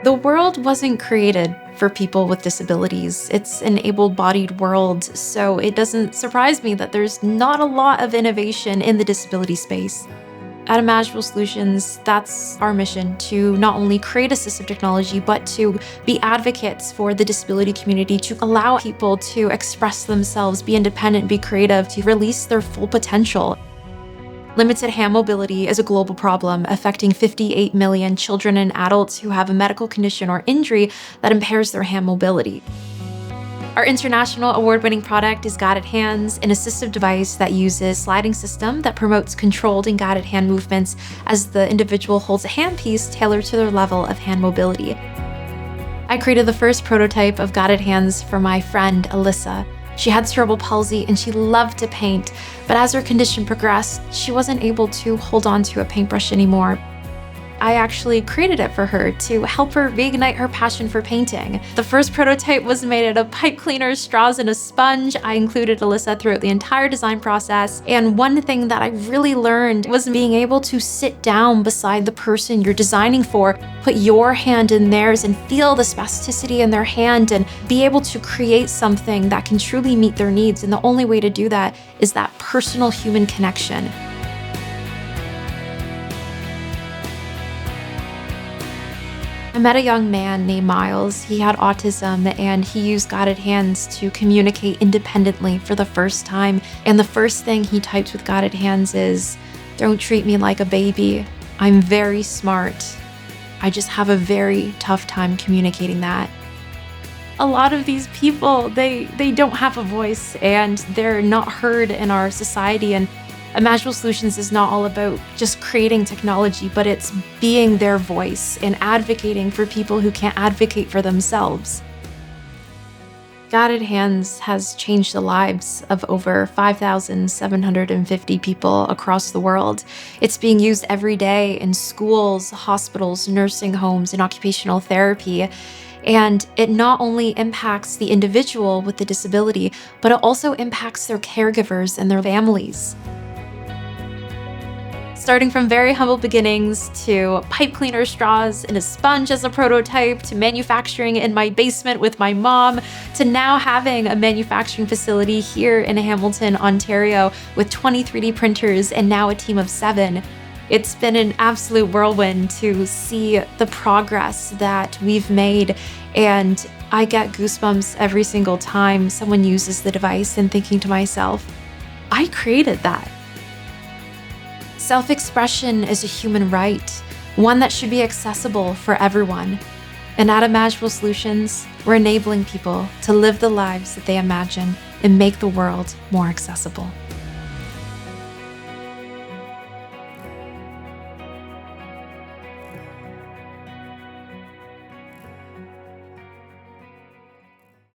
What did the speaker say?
The world wasn't created for people with disabilities. It's an able-bodied world, so it doesn't surprise me that there's not a lot of innovation in the disability space. At ImaginAble Solutions, that's our mission, to not only create assistive technology, but to be advocates for the disability community, to allow people to express themselves, be independent, be creative, to release their full potential. Limited hand mobility is a global problem affecting 58 million children and adults who have a medical condition or injury that impairs their hand mobility. Our international award-winning product is Guided Hands, an assistive device that uses a sliding system that promotes controlled and guided hand movements as the individual holds a handpiece tailored to their level of hand mobility. I created the first prototype of Guided Hands for my friend, Alyssa. She had cerebral palsy and she loved to paint, but as her condition progressed, she wasn't able to hold on to a paintbrush anymore. I actually created it for her to help her reignite her passion for painting. The first prototype was made out of pipe cleaners, straws, and a sponge. I included Alyssa throughout the entire design process, and one thing that I really learned was being able to sit down beside the person you're designing for, put your hand in theirs and feel the spasticity in their hand and be able to create something that can truly meet their needs. And the only way to do that is that personal human connection. I met a young man named Miles. He had autism and he used Guided Hands to communicate independently for the first time. And the first thing he types with Guided Hands is, "Don't treat me like a baby. I'm very smart. I just have a very tough time communicating that." A lot of these people, they don't have a voice and they're not heard in our society. And ImaginAble Solutions is not all about just creating technology, but it's being their voice and advocating for people who can't advocate for themselves. Guided Hands has changed the lives of over 5,750 people across the world. It's being used every day in schools, hospitals, nursing homes, and occupational therapy. And it not only impacts the individual with the disability, but it also impacts their caregivers and their families. Starting from very humble beginnings to pipe cleaner straws and a sponge as a prototype, to manufacturing in my basement with my mom, to now having a manufacturing facility here in Hamilton, Ontario with 20 3D printers and now a team of 7. It's been an absolute whirlwind to see the progress that we've made, and I get goosebumps every single time someone uses the device and thinking to myself, I created that. Self-expression is a human right, one that should be accessible for everyone. And at ImaginAble Solutions, we're enabling people to live the lives that they imagine and make the world more accessible.